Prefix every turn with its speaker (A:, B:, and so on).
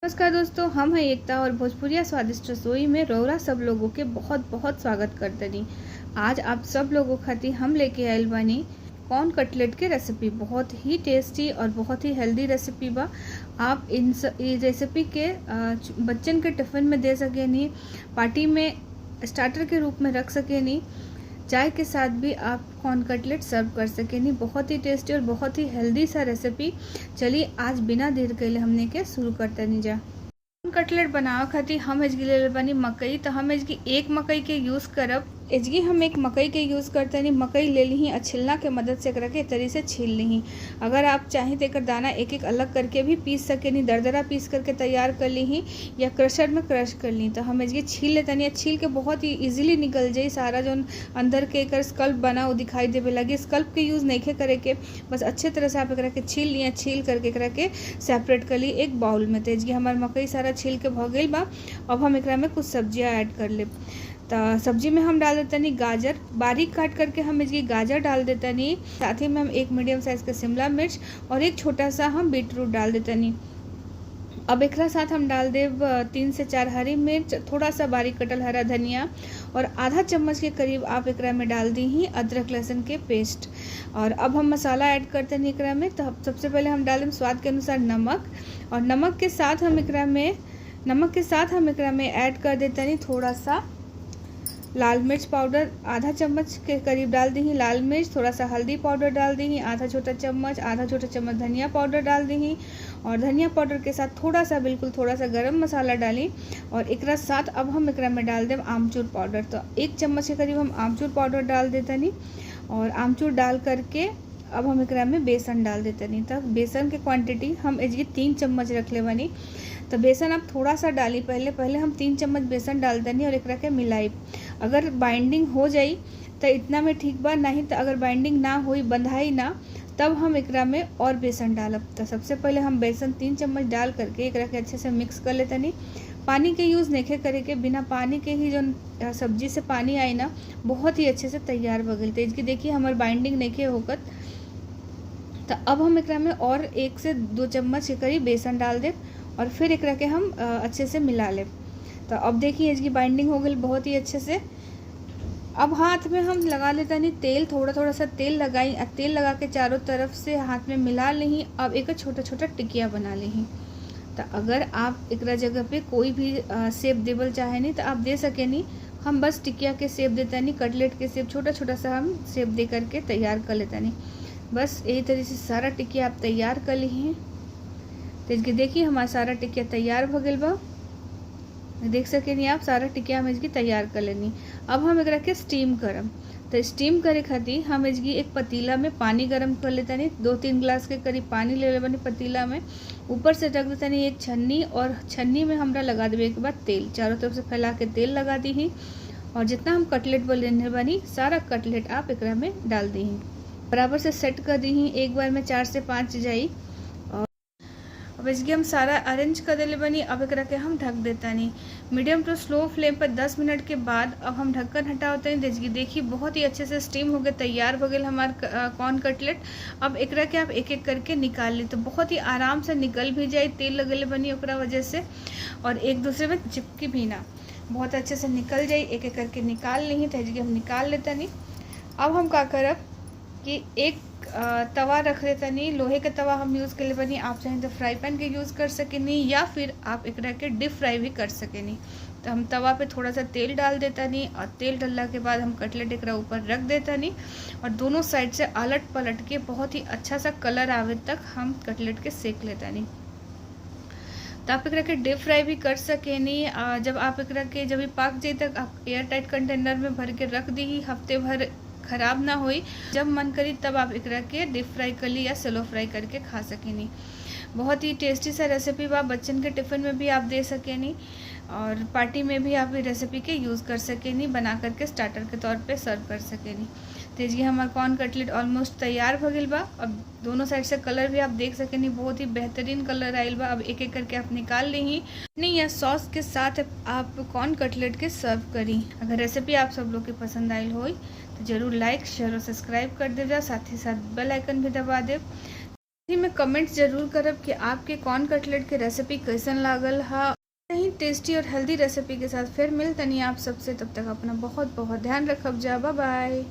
A: नमस्कार दोस्तों, हम हैं एकता और भोजपुरिया स्वादिष्ट रसोई में रौरा सब लोगों के बहुत बहुत स्वागत करतनी। आज आप सब लोगों खातिर हम लेके आयल बानी कॉर्न कटलेट के रेसिपी। बहुत ही टेस्टी और बहुत ही हेल्दी रेसिपी बा। आप इस रेसिपी के बच्चन के टिफ़िन में दे सकेनी, पार्टी में स्टार्टर के रूप में रख सकेनी, चाय के साथ भी आप कॉर्न कटलेट सर्व कर सकेनी। बहुत ही टेस्टी और बहुत ही हेल्दी सा रेसिपी। चलिए आज बिना देर कइले हमने के शुरू करतनी जा। कॉर्न कटलेट बनावे खातिर हम एजगी ले बानी मकई। तो हम एजगी एक मकई के यूज़ करब। एजगी हम एक मकई के यूज़ करतनी। मकई ले ली और छिलना के मदद से एकरा के तरी से छील ली। अगर आप चाहें तो एकर दाना एक एक अलग करके भी पीस सकेनी, दरदरा पीस करके तैयार कर ली या क्रशर में क्रश कर ली। तो हम एजगी छील लेतनी। छील के बहुत ही इजीली निकल जाई सारा जो अंदर के एकर स्कल्प बना वो दिखाई देवे लगे। स्कल्प के यूज़ नहीं करे के, बस अच्छे तरह से आप एकरा के छील लिए। छील करके एकरा के सेपरेट कर ली एक बाउल में। तो एजगी हमार मकई सारा छील के भ गई बा। अब हम एकरा में कुछ सब्जियां ऐड कर ले। तो सब्जी में हम डाल देतनी गाजर, बारीक काट करके हम इसकी गाजर डाल देतनी। साथ ही में हम एक मीडियम साइज का शिमला मिर्च और एक छोटा सा हम बीटरूट डाल देतनी। अब एक साथ हम डाल देव 3 से 4 हरी मिर्च, थोड़ा सा बारीक कटल हरा धनिया और आधा चम्मच के करीब आप एकरा में डाल दी ही अदरक लहसुन के पेस्ट। और अब हम मसाला ऐड करते हैं एकरा में। तो सबसे पहले हम डाल दें स्वाद के अनुसार नमक, और नमक के साथ हम एकरा में ऐड कर देते हैं थोड़ा सा लाल मिर्च पाउडर, आधा चम्मच के करीब डाल दी लाल मिर्च। थोड़ा सा हल्दी पाउडर डाल दी, आधा छोटा चम्मच धनिया पाउडर डाल दी। और धनिया पाउडर के साथ बिल्कुल थोड़ा सा गरम मसाला डाली। और एक साथ अब हम एकरा में डाल दें आमचूर पाउडर। तो 1 चम्मच के करीब हम आमचूर पाउडर डाल देतनी। और आमचूर डाल करके अब हम एकरा में बेसन डाल देतनी। तो बेसन के क्वांटिटी हम एजगी 3 चम्मच रख ले बनी। तो बेसन अब थोड़ा सा डाली, पहले हम 3 चम्मच बेसन डाल देनी और एकरा के मिलाई। अगर बाइंडिंग हो जाई तो इतना में ठीक बा, नहीं तो अगर बाइंडिंग ना होई, बंधाई ना, तब हम एकरा में और बेसन डालब। तो सबसे पहले हम बेसन 3 चम्मच डाल करके एकरा के अच्छे से मिक्स कर लेतनी। पानी के यूज़ नहीं करे के, बिना पानी के ही जो सब्जी से पानी आई ना, बहुत ही अच्छे से तैयार हो गई। तो इसकी देखिए हमारे बाइंडिंग नहीं होकर। तो अब हम एकरा में और 1 से 2 चम्मच के करीब बेसन डाल दे और फिर एकरा के हम अच्छे से मिला ले। तो अब देखिए इसकी बाइंडिंग हो गई बहुत ही अच्छे से। अब हाथ में हम लगा लेते नहीं तेल, थोड़ा सा तेल लगाई। तेल लगा के चारों तरफ से हाथ में मिला ली। अब एक छोटा छोटा टिकिया बना ली। तो अगर आप एकरा जगह पे कोई भी शेप देवल चाहे नहीं तो आप दे सके नहीं। हम बस टिकिया के शेप देता नहीं, कटलेट के शेप छोटा सा हम शेप दे करके तैयार कर लेता नहीं। बस यही तरह से सारा टिकिया आप तैयार कर ली हैं। तो इसकी देखिए हमारा सारा टिकिया तैयार हो गया बा। देख सके नहीं आप, सारा टिकिया हम इसकी तैयार कर लेनी। अब हम एकरा के स्टीम करब। तो स्टीम करे खातिर हम इसकी एक पतीला में पानी गरम कर लेते नहीं। 2-3 गिलास के करीब पानी ले ले बनी पतीला में। ऊपर से रख देते नहीं एक छन्नी, और छन्नी में हमरा लगा देवे के बाद तेल, चारों तरफ से फैला के तेल लगा दी ही। और जितना हम कटलेट बनेने बनी सारा कटलेट आप एकरा में डाल दी, बराबर से सेट कर दी। एक बार में 4 से 5 जाई। अब इसकी हम सारा अरेंज कर देले बनी। अब एकरा के हम ढक देता नहीं मीडियम टू स्लो फ्लेम पर 10 मिनट के बाद। अब हम ढक्कन हटाते हैं। देखिए बहुत ही अच्छे से स्टीम हो गए, तैयार हो गए हमारा कॉर्न कटलेट। अब एकरा के आप एक एक करके निकाल ली। तो बहुत ही आराम से निकल भी जाए, तेल लगले बनी ओकरा वजह से, और एक दूसरे में चिपकी भी ना, बहुत अच्छे से निकल जाए। एक एक करके निकाल ली। तो हम निकाल लेता नहीं। अब हम का करब कि एक तवा रख देता नहीं, लोहे का तवा हम यूज़ कर ले बनी। आप चाहें तो फ्राई पैन के यूज़ कर सके नहीं, या फिर आप एकरा के डीप फ्राई भी कर सके नहीं। तो हम तवा पे थोड़ा सा तेल डाल देता नहीं, और तेल डालने के बाद हम कटलेट एकरा ऊपर रख देता नहीं, और दोनों साइड से अलट पलट के बहुत ही अच्छा सा कलर आवे तक हम कटलेट के सेक लेता नहीं। तो आप एकरा के डीप फ्राई भी कर सके नहीं। जब आप एकरा के जब पाक जाए तक आप एयर टाइट कंटेनर में भर के रख दी, हफ्ते भर खराब ना होई। जब मन करी तब आप एकरा के डीप फ्राई कर ली या सेलो फ्राई करके खा सकेनी। बहुत ही टेस्टी सा रेसिपी बा। बच्चन के टिफ़िन में भी आप दे सकेनी, और पार्टी में भी आप ये रेसिपी के यूज़ कर सकेनी, बना करके स्टार्टर के तौर पे सर्व कर सकेनी। तो ये हमारा कॉर्न कटलेट ऑलमोस्ट तैयार हो गई बा। अब दोनों साइड से कलर भी आप देख सकेनी, बहुत ही बेहतरीन कलर आयल बा। अब एक एक करके आप निकाल ली नहीं, या सॉस के साथ आप कॉर्न कटलेट के सर्व करी। अगर रेसिपी आप सब लोग के पसंद आयल हो तो जरूर लाइक, शेयर और सब्सक्राइब कर दे। साथ ही साथ बेल आइकन भी दबा दे। जी में कमेंट्स जरूर करब कि आपके कॉर्न कटलेट के रेसिपी कैसन लागल हा। कहीं टेस्टी और हेल्दी रेसिपी के साथ फिर मिलतनी आप सबसे, तब तक अपना बहुत बहुत ध्यान रखब जा। Bye by.